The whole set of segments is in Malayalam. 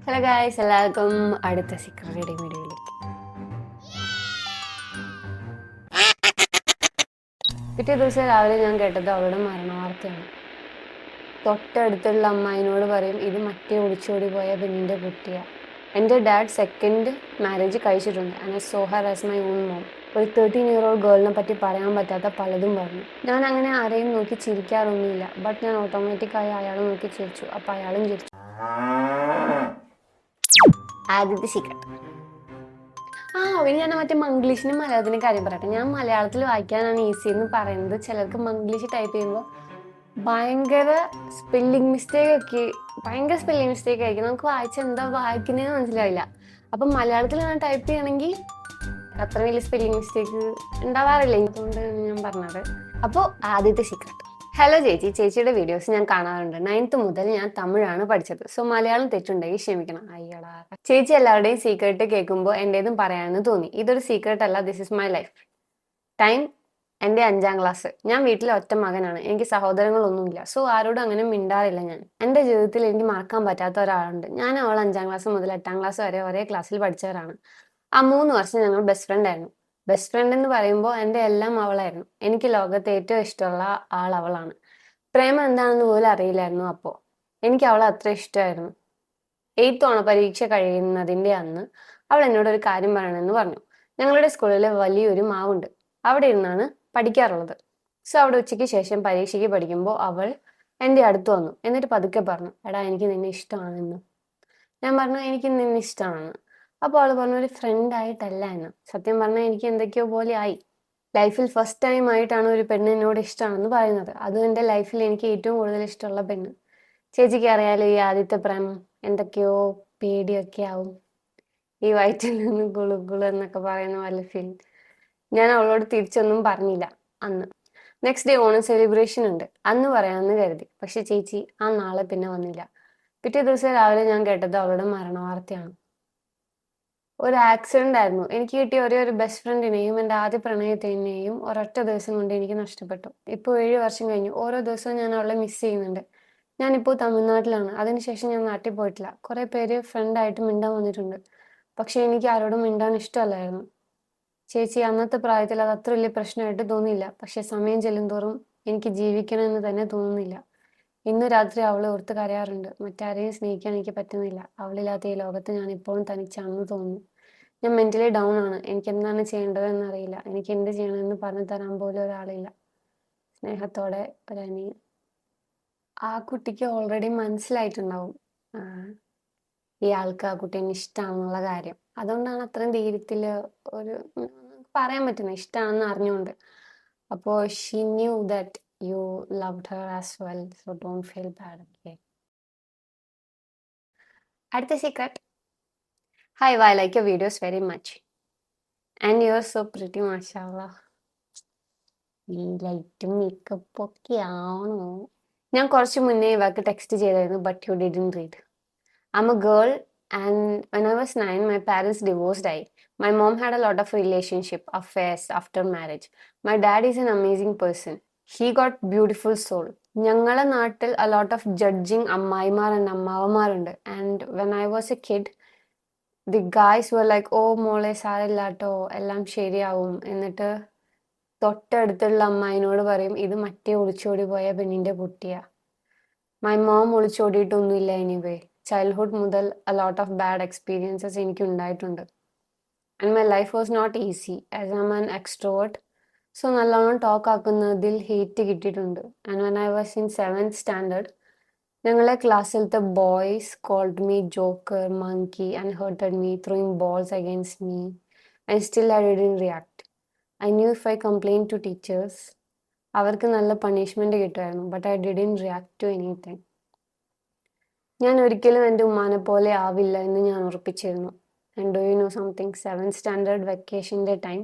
ഹലോ ഗായ്സ്, എല്ലാവർക്കും അടുത്ത സീക്രട്ട് റീഡിംഗ് വീഡിയോയിലേക്ക്. പിറ്റേ ദിവസം രാവിലെ ഞാൻ കേട്ടത് അവളുടെ മരണവാർത്തയാണ്. തൊട്ടടുത്തുള്ള അമ്മായിനോട് പറയും, ഇത് മറ്റേ ഒളിച്ചോടി പോയ പെണ്ണിന്റെ കുട്ടിയാ. എൻ്റെ ഡാഡ് സെക്കൻഡ് മാരേജ് കഴിച്ചിട്ടുണ്ട്. And I saw her as my own mom. ഒരു 13-year-old ഗേളിനെ പറ്റി പറയാൻ പറ്റാത്ത പലതും പറഞ്ഞു. ഞാൻ അങ്ങനെ ആരെയും നോക്കി ചിരിക്കാറൊന്നുമില്ല. ബട്ട് ഞാൻ ഓട്ടോമാറ്റിക്കായി അയാളെ നോക്കി ചിരിച്ചു. അപ്പം അയാളും ചിരിച്ചു. ആദ്യത്തെ സീക്രട്ട്. ഇനി ഞാൻ മറ്റേ മംഗ്ലീഷിനും മലയാളത്തിനും കാര്യം പറയട്ടെ. ഞാൻ മലയാളത്തിൽ വായിക്കാനാണ് ഈസി എന്ന് പറയുന്നത്. ചിലർക്ക് മംഗ്ലീഷ് ടൈപ്പ് ചെയ്യുമ്പോൾ ഭയങ്കര സ്പെല്ലിംഗ് മിസ്റ്റേക്ക് ആയിരിക്കും. നമുക്ക് വായിച്ച എന്താ വായിക്കുന്നതെന്ന് മനസ്സിലാവില്ല. അപ്പം മലയാളത്തിൽ ഞാൻ ടൈപ്പ് ചെയ്യണമെങ്കിൽ അത്ര വലിയ സ്പെല്ലിംഗ് മിസ്റ്റേക്ക് ഉണ്ടാവാറില്ല. അതുകൊണ്ടാണ് ഞാൻ പറഞ്ഞത്. അപ്പോൾ ആദ്യത്തെ സീക്രട്ട്. ഹലോ ചേച്ചി, ചേച്ചിയുടെ വീഡിയോസ് ഞാൻ കാണാറുണ്ട്. 9th മുതൽ ഞാൻ തമിഴാണ് പഠിച്ചത്. സോ മലയാളം തെറ്റുണ്ടെങ്കിൽ ക്ഷമിക്കണം. അയ്യടാ. ചേച്ചി എല്ലാവരുടെയും സീക്രട്ട് കേൾക്കുമ്പോൾ എൻ്റെതും പറയാമെന്ന് തോന്നി. ഇതൊരു സീക്രട്ട് അല്ല, this is my life. Time എൻ്റെ 5ാം ക്ലാസ്. ഞാൻ വീട്ടിലെ ഒറ്റ മകനാണ്. എനിക്ക് സഹോദരങ്ങളൊന്നുമില്ല. സോ ആരോടും അങ്ങനെ മിണ്ടാറില്ല ഞാൻ. എൻ്റെ ജീവിതത്തിൽ എനിക്ക് മറക്കാൻ പറ്റാത്ത ഒരാളുണ്ട്. ഞാൻ അവൾ 5ാം ക്ലാസ് മുതൽ 8ാം ക്ലാസ് വരെ ഒരേ ക്ലാസ്സിൽ പഠിച്ചവരാണ്. ആ 3 വർഷം ഞങ്ങൾ ബെസ്റ്റ് ഫ്രണ്ട് ആയിരുന്നു. ബെസ്റ്റ് ഫ്രണ്ട് എന്ന് പറയുമ്പോൾ എൻ്റെ എല്ലാം അവളായിരുന്നു. എനിക്ക് ലോകത്തെ ഏറ്റവും ഇഷ്ടമുള്ള ആൾ അവളാണ്. പ്രേമം എന്താണെന്ന് പോലും അറിയില്ലായിരുന്നു അപ്പോൾ. എനിക്ക് അവളെ അത്ര ഇഷ്ടമായിരുന്നു. 8th ഓണപരീക്ഷ കഴിയുന്നതിൻ്റെ അന്ന് അവൾ എന്നോട് ഒരു കാര്യം പറയണമെന്ന് പറഞ്ഞു. ഞങ്ങളുടെ സ്കൂളിൽ വലിയൊരു മാവുണ്ട്. അവിടെ ഇരുന്നാണ് പഠിക്കാറുള്ളത്. സോ അവിടെ ഉച്ചയ്ക്ക് ശേഷം പരീക്ഷയ്ക്ക് പഠിക്കുമ്പോൾ അവൾ എൻ്റെ അടുത്ത് വന്നു. എന്നിട്ട് പതുക്കെ പറഞ്ഞു, എടാ എനിക്ക് നിന്നെ ഇഷ്ടമാണെന്ന്. ഞാൻ പറഞ്ഞു, എനിക്ക് നിന്നെ ഇഷ്ടമാണ്. അപ്പോൾ അവൾ പറഞ്ഞു, ഒരു ഫ്രണ്ട് ആയിട്ടല്ല എന്ന്. സത്യം പറഞ്ഞാൽ എനിക്ക് എന്തൊക്കെയോ പോലെ ആയി. ലൈഫിൽ ഫസ്റ്റ് ടൈം ആയിട്ടാണ് ഒരു പെണ്ണ് എന്നോട് ഇഷ്ടമാണെന്ന് പറയുന്നത്. അതും എൻ്റെ ലൈഫിൽ എനിക്ക് ഏറ്റവും കൂടുതൽ ഇഷ്ടമുള്ള പെണ്ണ്. ചേച്ചിക്ക് അറിയാലോ, ഈ ആദ്യത്തെ പ്രേമം എന്തൊക്കെയോ പേടിയൊക്കെ ആവും. ഈ വയറ്റിൽ നിന്ന് ഗുളുഗുളു എന്നൊക്കെ പറയുന്ന പോലെ ഫീൽ. ഞാൻ അവളോട് തിരിച്ചൊന്നും പറഞ്ഞില്ല അന്ന്. നെക്സ്റ്റ് ഡേ ഓണം സെലിബ്രേഷൻ ഉണ്ട്, അന്ന് പറയാമെന്ന് കരുതി. പക്ഷെ ചേച്ചി ആ നാളെ പിന്നെ വന്നില്ല. പിറ്റേ ദിവസം രാവിലെ ഞാൻ കേട്ടത് അവളുടെ മരണവാർത്തയാണ്. ഒരു ആക്സിഡന്റ് ആയിരുന്നു. എനിക്ക് കിട്ടിയ ഒരേ ഒരു ബെസ്റ്റ് ഫ്രണ്ടിനെയും എൻ്റെ ആദ്യ പ്രണയത്തിനെയും ഒരൊറ്റ ദിവസം കൊണ്ട് എനിക്ക് നഷ്ടപ്പെട്ടു. ഇപ്പോൾ 7 വർഷം കഴിഞ്ഞു. ഓരോ ദിവസവും ഞാൻ അവളെ മിസ് ചെയ്യുന്നുണ്ട്. ഞാനിപ്പോൾ തമിഴ്നാട്ടിലാണ്. അതിനുശേഷം ഞാൻ നാട്ടിൽ പോയിട്ടില്ല. കുറേ പേര് ഫ്രണ്ടായിട്ട് മിണ്ടാൻ വന്നിട്ടുണ്ട്. പക്ഷെ എനിക്ക് ആരോടും മിണ്ടാൻ ഇഷ്ടമല്ലായിരുന്നു. ചേച്ചി, അന്നത്തെ പ്രായത്തിൽ അത് അത്ര വലിയ പ്രശ്നമായിട്ട് തോന്നിയില്ല. പക്ഷെ സമയം ചെല്ലുന്തോറും എനിക്ക് ജീവിക്കണമെന്ന് തന്നെ തോന്നുന്നില്ല. ഇന്ന് രാത്രി അവളെ ഓർത്ത് കരയാറുണ്ട്. മറ്റാരെയും സ്നേഹിക്കാൻ എനിക്ക് പറ്റുന്നില്ല. അവളില്ലാത്ത ഈ ലോകത്ത് ഞാൻ ഇപ്പോഴും തനിച്ചാണെന്ന് തോന്നുന്നു. ഞാൻ മെന്റലി ഡൗൺ ആണ്. എനിക്ക് എന്താണ് ചെയ്യേണ്ടതെന്ന് അറിയില്ല. എനിക്ക് എന്ത് ചെയ്യണമെന്ന് പറഞ്ഞു തരാൻ പോലും ഒരാളില്ല. സ്നേഹത്തോടെ, ഒരനിയൻ. ആ കുട്ടിക്ക് ഓൾറെഡി മനസ്സിലായിട്ടുണ്ടാവും ഈ ആൾക്ക് ആ കുട്ടീനെ ഇഷ്ടമാണെന്നുള്ള കാര്യം. അതുകൊണ്ടാണ് അത്രയും ധൈര്യത്തില് ഒരു പറയാൻ പറ്റുന്നത് ഇഷ്ടമാണെന്ന് അറിഞ്ഞുകൊണ്ട്. അപ്പോൾ she knew that you loved her as well. So don't feel bad. Okay. അടുത്ത secret. Hi, I like your videos very much. And you're so pretty, mashallah. ഈ ലൈറ്റും മേക്കപ്പ് ഒക്കെ ആണോ? ഞാൻ കുറച്ച് മുന്നേ ഇവർക്ക് ടെക്സ്റ്റ് ചെയ്തായിരുന്നു, but you didn't read. I'm a girl, and when I was 9, my parents divorced. My mom had a lot of relationship affairs after marriage. My dad is an amazing person. He got beautiful soul. ഞങ്ങളെ നാട്ടിൽ a lot of judging അമ്മായിമാർ and അമ്മാവന്മാരുണ്ട്. And when I was a kid, the guys were like, ഓ മോളെ സാരില്ലാട്ടോ, എല്ലാം ശരിയാവും. എന്നിട്ട് തൊട്ടടുത്തുള്ള അമ്മായിനോട് പറയും, ഇത് മറ്റേ ഒളിച്ചോടി പോയ പെണ്ണിന്റെ കുട്ടിയാ. മൈ മോം ഒളിച്ചോടിയിട്ടൊന്നുമില്ല. എനിവേ, ചൈൽഡ്ഹുഡ് മുതൽ a lot of bad experiences എനിക്ക് ഉണ്ടായിട്ടുണ്ട്. And my life was not easy as I'm an extrovert. So നല്ലോണം ടോക്ക് ആക്കുന്നതിൽ ഹേറ്റ് കിട്ടിയിട്ടുണ്ട്. And when I was in 7th standard, ഞങ്ങളെ ക്ലാസ്സിലത്തെ boys called me joker, monkey and hurted me, throwing balls against me. And still I didn't react. I knew if I complained to teachers, അവർക്ക് നല്ല പണിഷ്മെന്റ് കിട്ടുമായിരുന്നു. But I didn't react to anything. ഞാൻ ഒരിക്കലും എൻ്റെ ഉമ്മാനെ പോലെ ആവില്ല എന്ന് ഞാൻ ഉറപ്പിച്ചിരുന്നു. And do you know something? 7th standard വെക്കേഷൻ്റെ ടൈം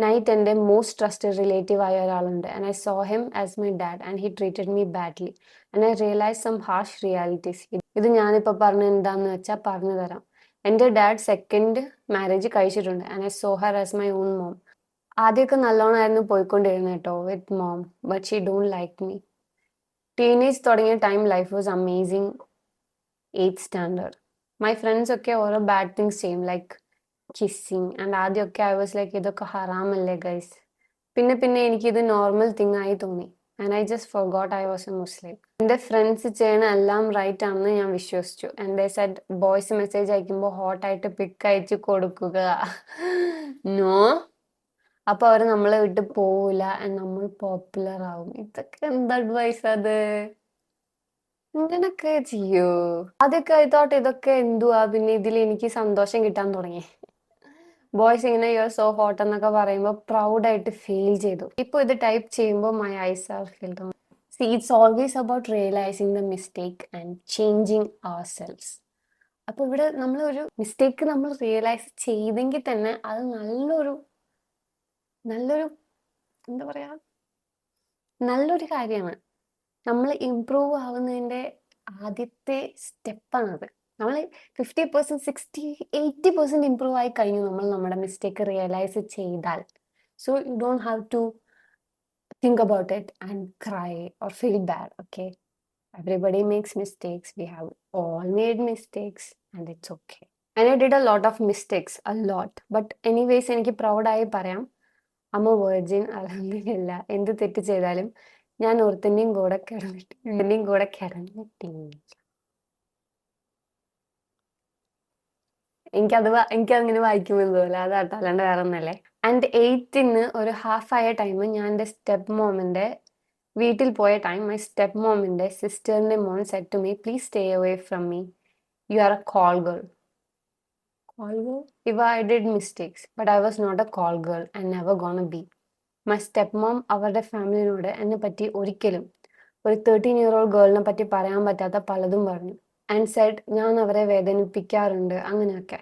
നൈറ്റ് എൻ്റെ മോസ്റ്റ് ട്രസ്റ്റഡ് റിലേറ്റീവ് ആയ ഒരാളുണ്ട്. And I saw him as my dad and he treated me badly. And I realise some harsh realities. ഇത് ഞാനിപ്പോൾ പറഞ്ഞ എന്താണെന്ന് വെച്ചാൽ പറഞ്ഞു തരാം. എൻ്റെ ഡാഡ് സെക്കൻഡ് മാരേജ് കഴിച്ചിട്ടുണ്ട്. And I saw her as my own mom. ആദ്യമൊക്കെ നല്ലോണമായിരുന്നു പോയിക്കൊണ്ടിരുന്നത് കേട്ടോ with mom, but she don't like me. Teenage തുടങ്ങിയ time life was amazing. 8th standard my friends ഒക്കെ ഓരോ ബാഡ് തിങ്സ് ചെയ്യും, ലൈക്ക് കിസ്സിങ്. ആൻഡ് ആദ്യമൊക്കെ ഐ വാസ് ലൈക്ക് ഇതൊക്കെ ഹറാമല്ലേ ഗൈസ്. പിന്നെ പിന്നെ എനിക്കിത് നോർമൽ തിങ് ആയി തോന്നി. And I just forgot I was a Muslim. എൻ്റെ ഫ്രണ്ട്സ് ചെയ്യണ എല്ലാം റൈറ്റ് ആണെന്ന് ഞാൻ വിശ്വസിച്ചു. And they said boys message അയക്കുമ്പോൾ ഹോട്ടായിട്ട് പിക്ക് അയച്ചു കൊടുക്കുക. നോ. അപ്പൊ അവര് നമ്മളെ വിട്ട് പോവില്ല, നമ്മൾ പോപ്പുലർ ആവും. ഇതൊക്കെ എന്ത് അഡ്വൈസ് അത്? ഇങ്ങനൊക്കെ ചെയ്യൂ? ആദ്യമൊക്കെ ഐ തോട്ട് ഇതൊക്കെ എന്തുവാ, പിന്നെ ഇതിൽ എനിക്ക് സന്തോഷം കിട്ടാൻ തുടങ്ങി. ബോയ്സ് ഇങ്ങനെ യു ആർ സോ ഹോട്ട് എന്നൊക്കെ പറയുമ്പോൾ പ്രൗഡായിട്ട് ഫീൽ ചെയ്തു. ഇപ്പൊ ഇത് ടൈപ്പ് ചെയ്യുമ്പോൾ my eyes are filled. See, it's always about realising the mistake and changing ourselves. അപ്പൊ ഇവിടെ നമ്മൾ ഒരു മിസ്റ്റേക്ക് നമ്മൾ റിയലൈസ് ചെയ്തെങ്കിൽ തന്നെ അത് നല്ലൊരു നല്ലൊരു എന്താ പറയാ, നല്ലൊരു കാര്യമാണ്. നമ്മൾ ഇംപ്രൂവ് ആവുന്നതിൻ്റെ ആദ്യത്തെ സ്റ്റെപ്പാണത്. നമ്മൾ 50%, 60, 80% ഇംപ്രൂവ് ആയി കഴിഞ്ഞു നമ്മൾ നമ്മുടെ മിസ്റ്റേക്ക് റിയലൈസ് ചെയ്താൽ. So you don't have to think about it and cry or feel bad, okay? Everybody makes mistakes. We have all made mistakes and it's okay. And I did a lot of mistakes, a lot. But anyways, എനിക്ക് പ്രൗഡായി പറയാം, അമ്മ വേർജിൻ, അലഹമില്ല. എന്ത് തെറ്റ് ചെയ്താലും ഞാൻ ഒരുത്തൻ്റെയും കൂടെ കിടന്നിട്ടില്ല. എനിക്കങ്ങനെ വായിക്കുമ്പോൾ പോലെ അതാട്ടോ, അല്ലാണ്ട് വേറെ ഒന്നല്ലേ. ആൻഡ് 8th ഒരു ഹാഫ് ആയ ടൈം ഞാൻ എൻ്റെ സ്റ്റെപ്പ് മോമിൻ്റെ വീട്ടിൽ പോയ ടൈം, മൈ സ്റ്റെപ്പ് മോമിൻ്റെ സിസ്റ്ററിൻ്റെ മോൻ said to me, please stay away from me, you are a call girl. Call girl? If I did mistakes, but I was not a call girl and never gonna be. My step mom അവരുടെ ഫാമിലിനോട് എന്നെ പറ്റി ഒരിക്കലും ഒരു 13-year-old ഗേളിനെ പറ്റി പറയാൻ പറ്റാത്ത പലതും പറഞ്ഞു. ആൻഡ് സെഡ് ഞാൻ അവരെ വേദനിപ്പിക്കാറുണ്ട് അങ്ങനെയൊക്കെ.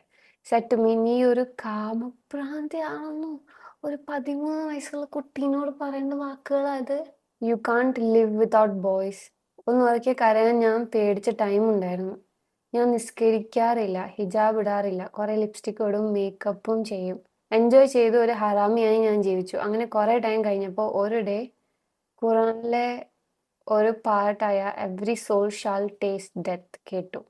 സെഡ് ടു മീ, നീ ഒരു കാമഭ്രാന്തിയാണെന്നോ ഒരു 13 വയസ്സുള്ള കുട്ടീനോട് പറയേണ്ട വാക്കുകളത്. You can't live without boys. ഒന്ന് ഒരിക്കൽ കരയാൻ ഞാൻ പേടിച്ച ടൈം ഉണ്ടായിരുന്നു. ഞാൻ നിസ്കരിക്കാറില്ല, ഹിജാബ് ഇടാറില്ല, കുറെ ലിപ്സ്റ്റിക് ഇടും, മേക്കപ്പും ചെയ്യും. എൻജോയ് ചെയ്ത് ഒരു ഹറാമിയായി ഞാൻ ജീവിച്ചു. അങ്ങനെ കുറെ ടൈം കഴിഞ്ഞപ്പോൾ ഒരു ഡേ ഖുറാനിലെ ഒരു പാർട്ടായ every soul shall taste death കേട്ടു.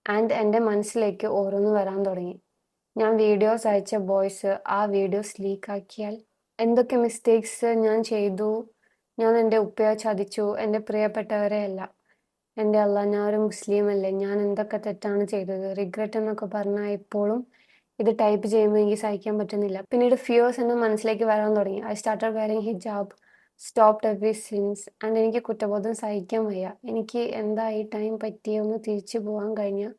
ആൻഡ് എൻ്റെ മനസ്സിലേക്ക് ഓരോന്ന് വരാൻ തുടങ്ങി. ഞാൻ വീഡിയോസ് അയച്ച ബോയ്സ് ആ വീഡിയോസ് ലീക്കാക്കിയാൽ എന്തൊക്കെ മിസ്റ്റേക്സ് ഞാൻ ചെയ്തു. ഞാൻ എൻ്റെ ഉപ്പയെ ചതിച്ചു, എൻ്റെ പ്രിയപ്പെട്ടവരെ അല്ല. എൻ്റെ അല്ല, ഞാൻ ഒരു മുസ്ലിം അല്ലേ, ഞാൻ എന്തൊക്കെ തെറ്റാണ് ചെയ്തത്. റിഗ്രറ്റ് എന്നൊക്കെ പറഞ്ഞാൽ ഇപ്പോഴും ഇത് ടൈപ്പ് ചെയ്യുമ്പോൾ എനിക്ക് സഹിക്കാൻ പറ്റുന്നില്ല. പിന്നീട് ഫിയേഴ്സ് എന്നെ മനസ്സിലേക്ക് വരാൻ തുടങ്ങി. I started wearing hijab, stopped every since. And എനിക്ക് കുറ്റബോധം സഹിക്കാൻ വയ്യ. എനിക്ക് എന്താ ഈ ടൈം പറ്റിയൊന്ന് തിരിച്ചു പോകാൻ കഴിഞ്ഞാൽ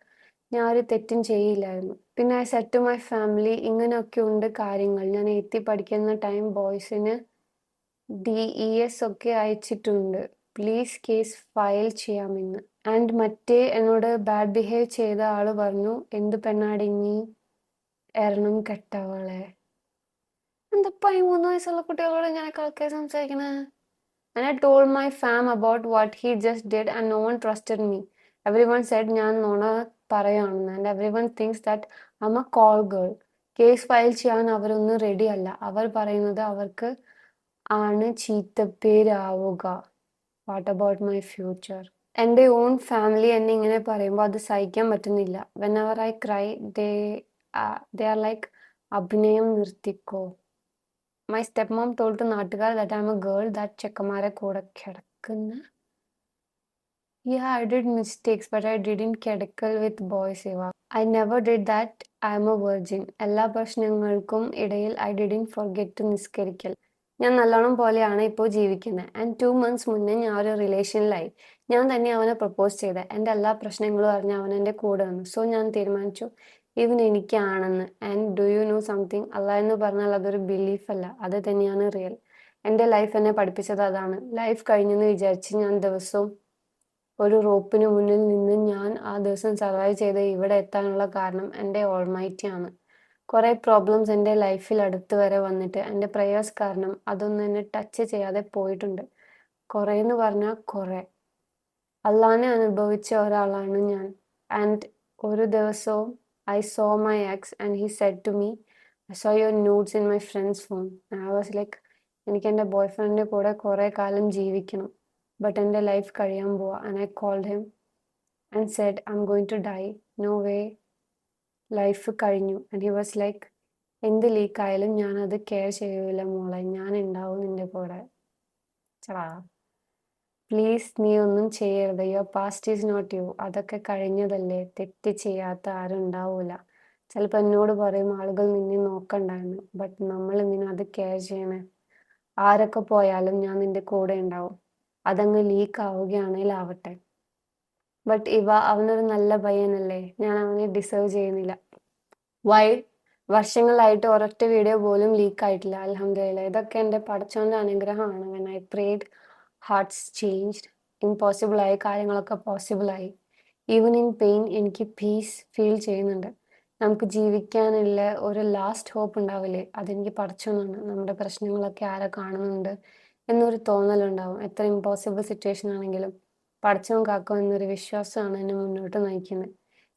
ഞാൻ ഒരു തെറ്റും ചെയ്യില്ലായിരുന്നു. പിന്നെ I said to my family, ഇങ്ങനെയൊക്കെ ഉണ്ട് കാര്യങ്ങൾ. ഞാൻ 8th പഠിക്കുന്ന ടൈം ബോയ്സിന് DES ഒക്കെ അയച്ചിട്ടുണ്ട്, പ്ലീസ് കേസ് ഫയൽ ചെയ്യാമെന്ന്. ആൻഡ് മറ്റേ എന്നോട് ബാഡ് ബിഹേവ് ചെയ്ത ആള് പറഞ്ഞു, എന്ത് പെണ്ണാടി നീ, എരണം കെട്ടവളെ. എന്താ 13 വയസ്സുള്ള കുട്ടികളോട് ഇങ്ങനെയൊക്കെ ആൾക്കാർ സംസാരിക്കണേ? And I told my fam about what he just did and no one trusted me. Everyone said ഞാൻ നോണ പറയാണെന്ന്. And everyone thinks that I'm a call girl. Case file ചെയ്യാൻ അവരൊന്നും റെഡി അല്ല. അവർ പറയുന്നത് അവർക്ക് ആണ് ചീത്തപ്പേരാവുക. What about my future? എൻ്റെ ഓൺ ഫാമിലി എന്നെ ഇങ്ങനെ പറയുമ്പോൾ അത് സഹിക്കാൻ പറ്റുന്നില്ല. Whenever I cry, they are like, അഭിനയം നിർത്തിക്കോ. My step mom told to നാട്ടുകാർ that I'm a girl that ചെക്കന്മാരെ കൂടെ കിടക്കുന്ന. Yeah, I did mistakes, but I didn't കിടക്കൽ with boys, Eva. I never did that. I'm a virgin. എല്ലാ പ്രശ്നങ്ങൾക്കും ഇടയിൽ I didn't forget to നിസ്കരിക്കൽ. ഞാൻ നല്ലോണം പോലെയാണ് ഇപ്പോൾ ജീവിക്കുന്നത്. ആൻഡ് 2 months മുന്നേ ഞാൻ ഒരു റിലേഷനിലായി. ഞാൻ തന്നെ അവനെ പ്രപ്പോസ് ചെയ്ത. എൻ്റെ എല്ലാ പ്രശ്നങ്ങളും അറിഞ്ഞ് അവൻ എൻ്റെ കൂടെ വന്നു. സോ ഞാൻ തീരുമാനിച്ചു ഇവൻ എനിക്കാണെന്ന്. And do you know something? അല്ല എന്ന് പറഞ്ഞാൽ അതൊരു ബിലീഫ് അല്ല, അത് തന്നെയാണ് റിയൽ. എൻ്റെ ലൈഫ് എന്നെ പഠിപ്പിച്ചത് അതാണ്. ലൈഫ് കഴിഞ്ഞെന്ന് വിചാരിച്ച് ഞാൻ ദിവസവും ഒരു റോപ്പിന് മുന്നിൽ നിന്ന് ഞാൻ ആ ദിവസം സർവൈവ് ചെയ്ത് ഇവിടെ എത്താനുള്ള കാരണം എൻ്റെ ഓൾമൈറ്റി ആണ്. കുറേ പ്രോബ്ലംസ് എൻ്റെ ലൈഫിൽ അടുത്ത് വരെ വന്നിട്ട് എൻ്റെ പ്രേയേഴ്സ് കാരണം അതൊന്നും എന്നെ ടച്ച് ചെയ്യാതെ പോയിട്ടുണ്ട്. കുറേ എന്ന് പറഞ്ഞാൽ കുറേ. അള്ളാനെ അനുഭവിച്ച ഒരാളാണ് ഞാൻ. ആൻഡ് ഒരു ദിവസവും I saw my ex and he said to me, I saw your nudes in my friend's phone. And I was like, എനിക്ക് എൻ്റെ ബോയ് ഫ്രണ്ടിൻ്റെ കൂടെ കുറേ കാലം ജീവിക്കണം, ബട്ട് എൻ്റെ ലൈഫ് കഴിയാൻ പോവാ. And I called him and said, I'm going to die. No way. Life കഴിഞ്ഞു. ആൻഡ് ഹി വാസ് ലൈക്ക്, എന്ത് ലീക്കായാലും ഞാനത് കെയർ ചെയ്യൂല മോളെ, ഞാൻ ഉണ്ടാവും നിന്റെ കൂടെ. ചടാ, പ്ലീസ് നീ ഒന്നും ചെയ്യരുത്. Your past is not you. അതൊക്കെ കഴിഞ്ഞതല്ലേ. തെറ്റ് ചെയ്യാത്ത ആരും ഉണ്ടാവൂല. ചിലപ്പോൾ എന്നോട് പറയും ആളുകൾ നിന്നെ നോക്കണ്ടായിരുന്നു. ബട്ട് നമ്മൾ എന്തിനാ അത് കെയർ ചെയ്യണേ? ആരൊക്കെ പോയാലും ഞാൻ നിന്റെ കൂടെ ഉണ്ടാവും. അതങ്ങ് ലീക്ക് ആവുകയാണെങ്കിൽ ആവട്ടെ. ബട്ട് അവനൊരു നല്ല പയ്യനല്ലേ, ഞാൻ അവനെ ഡിസേർവ് ചെയ്യുന്നില്ല. വൈ? വർഷങ്ങളായിട്ട് ഒരൊറ്റ വീഡിയോ പോലും ലീക്ക് ആയിട്ടില്ല. അൽഹംദുലില്ലാ. ഇതൊക്കെ എൻ്റെ പടച്ചോൻ്റെ അനുഗ്രഹമാണ്. When I prayed, hearts changed. Impossible ആയി കാര്യങ്ങളൊക്കെ പോസിബിൾ ആയി. ഈവൻ ഇൻ പെയിൻ എനിക്ക് പീസ് ഫീൽ ചെയ്യുന്നുണ്ട്. നമുക്ക് ജീവിക്കാനുള്ള ഒരു ലാസ്റ്റ് ഹോപ്പ് ഉണ്ടാവില്ലേ, അതെനിക്ക് പടച്ചോനാണ്. നമ്മുടെ പ്രശ്നങ്ങളൊക്കെ ആരെ കാണുന്നുണ്ട് എന്നൊരു തോന്നലുണ്ടാവും. എത്ര ഇമ്പോസിബിൾ സിറ്റുവേഷൻ ആണെങ്കിലും പടച്ചോൻ കാക്കും എന്നൊരു വിശ്വാസമാണ് എന്നെ മുന്നോട്ട് നയിക്കുന്നത്.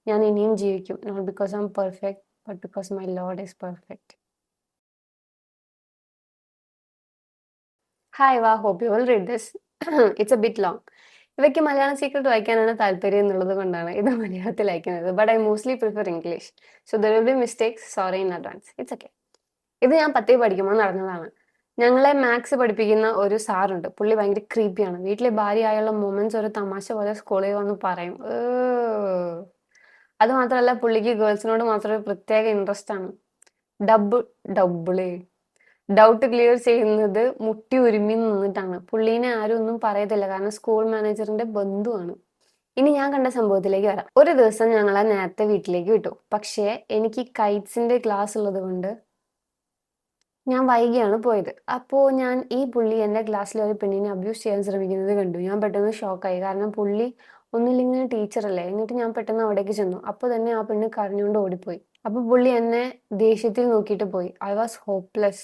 ഞാൻ ഇനിയും ജീവിക്കും. Not because I'm perfect, but because my Lord is perfect. Hi Eva, hope you will read this. It's a bit long. ഇവയ്ക്ക് മലയാളം സീക്രട്ട് വായിക്കാനാണ് താല്പര്യം എന്നുള്ളത് കൊണ്ടാണ് ഇത് മലയാളത്തിൽ അയക്കുന്നത്. But I mostly prefer English. So there will be mistakes. Sorry in advance. It's okay. ഇത് ഞാൻ 10ൽ പഠിക്കുമ്പോൾ നടന്നതാണ്. ഞങ്ങളെ മാത്സ് പഠിപ്പിക്കുന്ന ഒരു സാറുണ്ട്. പുള്ളി ഭയങ്കര ക്രീപ്പിയാണ്. വീട്ടിലെ ഭാര്യയായുള്ള മൊമെന്റ്സ് ഒരു തമാശ പോലെ സ്കൂളിൽ വന്ന് പറയും. അത് മാത്രമല്ല, പുള്ളിക്ക് ഗേൾസിനോട് മാത്രം ഒരു പ്രത്യേക ഇൻട്രസ്റ്റ് ആണ്. ഡബിള് ഡൗട്ട് ക്ലിയർ ചെയ്യുന്നത് മുട്ടി ഒരുമി നിന്നിട്ടാണ്. പുള്ളീനെ ആരും ഒന്നും പറയത്തില്ല, കാരണം സ്കൂൾ മാനേജറിന്റെ ബന്ധുവാണ്. ഇനി ഞാൻ കണ്ട സംഭവത്തിലേക്ക് വരാം. ഒരു ദിവസം ഞങ്ങളെ നേരത്തെ വീട്ടിലേക്ക് വിട്ടു. പക്ഷേ എനിക്ക് കൈറ്റ്സിന്റെ ക്ലാസ് ഉള്ളത് കൊണ്ട് ഞാൻ വൈകിയാണ് പോയത്. അപ്പോൾ ഈ പുള്ളി എൻ്റെ ക്ലാസ്സിലെ ഒരു പെണ്ണിനെ അബ്യൂസ് ചെയ്യാൻ ശ്രമിക്കുന്നത് കണ്ടു. ഞാൻ പെട്ടെന്ന് ഷോക്കായി. കാരണം പുള്ളി ഒന്നില്ലെങ്കിൽ ടീച്ചറല്ലേ. എന്നിട്ട് ഞാൻ പെട്ടെന്ന് അവിടേക്ക് ചെന്നു. അപ്പോൾ തന്നെ ആ പെണ്ണ് കരഞ്ഞുകൊണ്ട് ഓടിപ്പോയി. അപ്പോൾ പുള്ളി എന്നെ ദേഷ്യത്തിൽ നോക്കിയിട്ട് പോയി. I was hopeless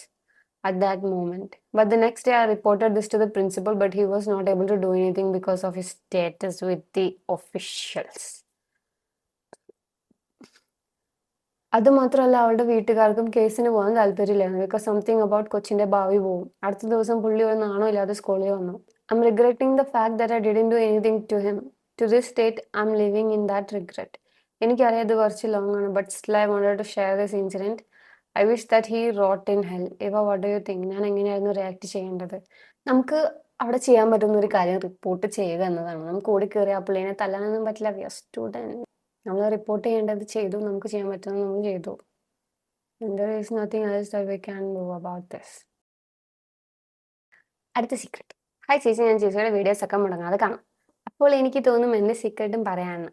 at that moment. But the next day I reported this to the principal, but he was not able to do anything because of his status with the officials. അത് മാത്രമല്ല, അവളുടെ വീട്ടുകാർക്കും കേസിന് പോകാൻ താല്പര്യമില്ലായിരുന്നു. ബിക്കോസ് സംതിങ് അബൌട്ട് കൊച്ചിന്റെ ഭാവി പോവും. അടുത്ത ദിവസം പുള്ളി ഒരു നാണോ ഇല്ലാതെ സ്കൂളിൽ വന്നു. I'm regretting the fact that I didn't do anything to him. To this date I'm living in that regret. എനിക്കറിയാം ഇത് കുറച്ച് ലോങ് ആണ്, but still I wanted to share this incident. I wish that he rot in hell. ഇവ വാട്ട് ഡു യു തിങ്ക്? ഞാൻ എങ്ങനെയായിരുന്നു റിയാക്ട് ചെയ്യേണ്ടത്? നമുക്ക് അവിടെ ചെയ്യാൻ പറ്റുന്ന ഒരു കാര്യം റിപ്പോർട്ട് ചെയ്യുക എന്നതാണ്. നമുക്ക് ഓടി കയറി ആ പുള്ളിനെ തല്ലാനൊന്നും പറ്റില്ല. We are student. നമ്മൾ റിപ്പോർട്ട് ചെയ്യേണ്ടത് ചെയ്തു. നമുക്ക് ചെയ്യാൻ പറ്റുന്നത് നമ്മൾ ചെയ്തു. And there is nothing else that we can do about this. അടുത്ത സീക്രട്ട്. ഹായ് ചേച്ചി, ഞാൻ ചേച്ചിയുടെ വീഡിയോസ് ഒക്കെ മുടങ്ങാതെ കാണും. അപ്പോൾ എനിക്ക് തോന്നും എൻ്റെ സീക്രട്ടും പറയാമെന്ന്.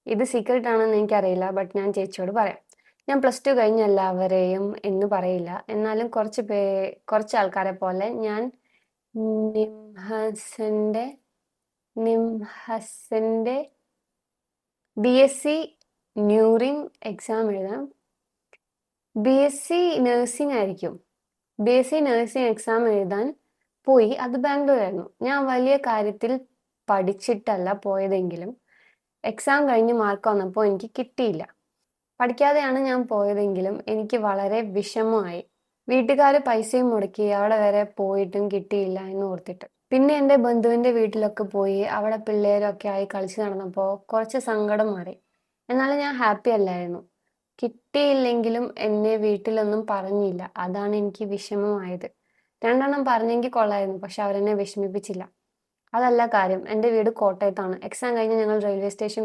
ഇത് സീക്രട്ട് ആണെന്ന് എനിക്കറിയില്ല, ബട്ട് ഞാൻ ചേച്ചിയോട് പറയാം. ഞാൻ +2 കഴിഞ്ഞ എല്ലാവരെയും എന്ന് പറയില്ല, എന്നാലും കുറച്ച് ആൾക്കാരെ പോലെ ഞാൻ നിംഹസിന്റെ BSc ന്യൂറിംഗ് എക്സാം എഴുതാം. BSc നഴ്സിംഗ് ആയിരിക്കും. BSc നഴ്സിംഗ് എക്സാം എഴുതാൻ പോയി. അത് ബാംഗ്ലൂരായിരുന്നു. ഞാൻ വലിയ കാര്യത്തിൽ പഠിച്ചിട്ടല്ല പോയതെങ്കിലും എക്സാം കഴിഞ്ഞ് മാർക്ക് വന്നപ്പോൾ എനിക്ക് കിട്ടിയില്ല. പഠിക്കാതെയാണ് ഞാൻ പോയതെങ്കിലും എനിക്ക് വളരെ വിഷമമായി. വീട്ടുകാർ പൈസയും മുടക്കി അവിടെ വരെ പോയിട്ടും കിട്ടിയില്ല എന്ന് ഓർത്തിട്ട്. പിന്നെ എൻ്റെ ബന്ധുവിൻ്റെ വീട്ടിലൊക്കെ പോയി അവിടെ പിള്ളേരൊക്കെ ആയി കളിച്ച് നടന്നപ്പോൾ കുറച്ച് സങ്കടം മാറി. എന്നാലും ഞാൻ ഹാപ്പി അല്ലായിരുന്നു. കിട്ടിയില്ലെങ്കിലും എന്നെ വീട്ടിലൊന്നും പറഞ്ഞില്ല. അതാണ് എനിക്ക് വിഷമമായത്. 2 എണ്ണം പറഞ്ഞെങ്കിൽ കൊള്ളായിരുന്നു, പക്ഷെ അവരെന്നെ വിഷമിപ്പിച്ചില്ല. അതല്ല കാര്യം. എൻ്റെ വീട് കോട്ടയത്താണ്. എക്സാം കഴിഞ്ഞ് ഞങ്ങൾ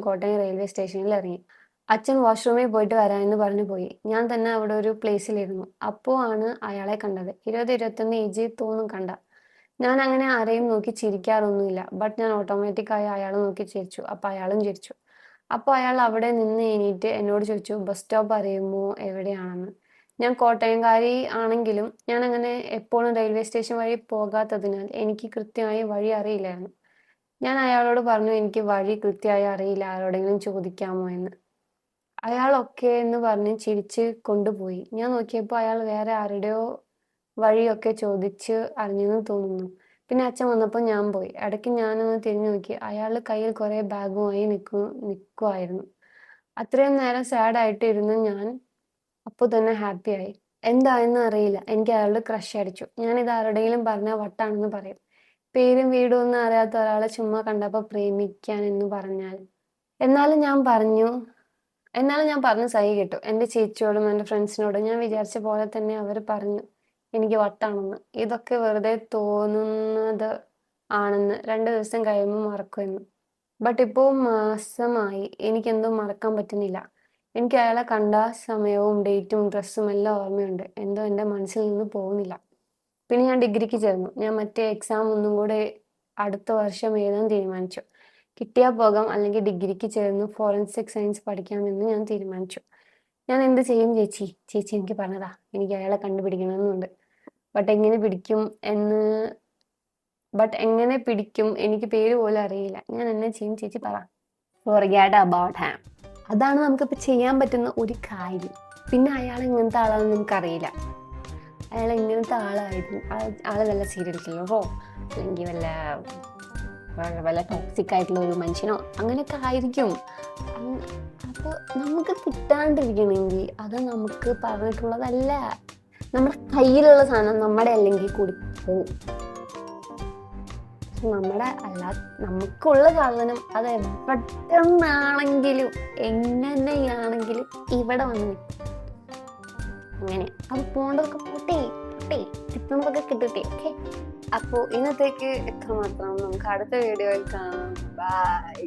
കോട്ടയം റെയിൽവേ സ്റ്റേഷനിൽ ഇറങ്ങി. അച്ഛൻ വാഷ്റൂമിൽ പോയിട്ട് വരാമെന്ന് പറഞ്ഞു പോയി. ഞാൻ തന്നെ അവിടെ ഒരു പ്ലേസിലിരുന്നു. അപ്പോൾ ആണ് അയാളെ കണ്ടത്. 20-21 ഏജ് തോന്നും കണ്ട. ഞാൻ അങ്ങനെ ആരെയും നോക്കി ചിരിക്കാറൊന്നുമില്ല. ബട്ട് ഞാൻ ഓട്ടോമാറ്റിക്കായി അയാളെ നോക്കി ചിരിച്ചു. അപ്പോൾ അയാളും ചിരിച്ചു. അപ്പോൾ അയാൾ അവിടെ നിന്ന് എണീറ്റ് എന്നോട് ചോദിച്ചു, ബസ് സ്റ്റോപ്പ് അറിയുമോ എവിടെയാണെന്ന്. ഞാൻ കോട്ടയംകാരി ആണെങ്കിലും ഞാൻ അങ്ങനെ എപ്പോഴും റെയിൽവേ സ്റ്റേഷൻ വഴി പോകാത്തതിനാൽ എനിക്ക് കൃത്യമായി വഴി അറിയില്ലായിരുന്നു. ഞാൻ അയാളോട് പറഞ്ഞു എനിക്ക് വഴി കൃത്യമായി അറിയില്ല, ആരോടെങ്കിലും ചോദിക്കാമോ എന്ന്. അയാൾ ഓക്കേ എന്ന് പറഞ്ഞ് ചിരിച്ച് കൊണ്ടുപോയി. ഞാൻ നോക്കിയപ്പോൾ അയാൾ വേറെ ആരുടെയോ വഴിയൊക്കെ ചോദിച്ച് അറിഞ്ഞെന്ന് തോന്നുന്നു. പിന്നെ അച്ഛൻ വന്നപ്പോൾ ഞാൻ പോയി. ഇടയ്ക്ക് ഞാനൊന്ന് തിരിഞ്ഞു നോക്കി. അയാൾ കയ്യിൽ കുറേ ബാഗുമായി നിൽക്കുമായിരുന്നു. അത്രയും നേരം സാഡായിട്ട് ഇരുന്ന് ഞാൻ അപ്പോൾ തന്നെ ഹാപ്പിയായി. എന്തായെന്ന് അറിയില്ല, എനിക്ക് അയാളുടെ ക്രഷ് അടിച്ചു. ഞാനിത് ആരുടെയെങ്കിലും പറഞ്ഞാൽ വട്ടാണെന്ന് പറയും. പേരും വീടും ഒന്നും അറിയാത്ത ഒരാളെ ചുമ്മാ കണ്ടപ്പോൾ പ്രേമിക്കാൻ എന്ന് പറഞ്ഞാൽ എന്നാലും ഞാൻ പറഞ്ഞു സഹി കേട്ടു. എൻ്റെ ചേച്ചിയോടും എൻ്റെ ഫ്രണ്ട്സിനോടും ഞാൻ വിചാരിച്ച പോലെ തന്നെ അവർ പറഞ്ഞു എനിക്ക് വട്ടാണെന്ന്. ഇതൊക്കെ വെറുതെ തോന്നുന്നത് ആണെന്ന് 2 ദിവസം കഴിയുമ്പോൾ മറക്കുമെന്ന്. ബട്ട് ഇപ്പോൾ മാസമായി. എനിക്കെന്തോ മറക്കാൻ പറ്റുന്നില്ല. എനിക്ക് അയാളെ കണ്ട സമയവും ഡേറ്റും ഡ്രസ്സും എല്ലാം ഓർമ്മയുണ്ട്. എന്തോ എൻ്റെ മനസ്സിൽ നിന്ന് പോകുന്നില്ല. പിന്നെ ഞാൻ ഡിഗ്രിക്ക് ചേർന്നു. ഞാൻ മറ്റേ എക്സാം ഒന്നും കൂടെ അടുത്ത വർഷം എഴുതാൻ തീരുമാനിച്ചു. കിട്ടിയാൽ പോകാം, അല്ലെങ്കിൽ ഡിഗ്രിക്ക് ചേർന്ന് ഫോറൻസിക് സയൻസ് പഠിക്കാമെന്ന് ഞാൻ തീരുമാനിച്ചു. ഞാൻ എന്ത് ചെയ്യും ചേച്ചി? ചേച്ചി എനിക്ക് പറഞ്ഞതാ. എനിക്ക് അയാളെ കണ്ടുപിടിക്കണമെന്നുണ്ട്. ബട്ട് എങ്ങനെ പിടിക്കും എന്ന് എങ്ങനെ പിടിക്കും എനിക്ക് പേര് പോലും അറിയില്ല. ഞാൻ എന്നെ ചെയ്യും ചേച്ചി പറ. Forget about him. അതാണ് നമുക്കിപ്പോൾ ചെയ്യാൻ പറ്റുന്ന ഒരു കാര്യം. പിന്നെ അയാൾ എങ്ങനത്തെ ആളാണെന്ന് നമുക്കറിയില്ല. അയാൾ എങ്ങനത്തെ ആളായിരുന്നു? ആള് വല്ല സീരിയൽ കില്ലറോ അല്ലെങ്കിൽ വല്ല ടോക്സിക് ആയിട്ടുള്ള ഒരു മനുഷ്യനോ അങ്ങനെയൊക്കെ ആയിരിക്കും. അപ്പോൾ നമുക്ക് കിട്ടാണ്ടിരിക്കണമെങ്കിൽ അത് നമുക്ക് പറഞ്ഞിട്ടുള്ളതല്ല. നമ്മുടെ കയ്യിലുള്ള സാധനം നമ്മുടെ അല്ലെങ്കിൽ കൂടി പോവും. നമുക്കുള്ള സാധനം അത് എവിടെന്നാണെങ്കിലും എങ്ങനെയാണെങ്കിലും ഇവിടെ വന്ന് നിൽക്കും. അങ്ങനെ അത് പോണ്ടതൊക്കെ പോട്ടെ കിട്ടുന്നതൊക്കെ കിട്ടട്ടെ. ഓക്കെ, അപ്പോൾ ഇന്നത്തേക്ക് എത്രമാത്രം. നമുക്ക് അടുത്ത വീഡിയോയിൽ കാണാം. ബൈ.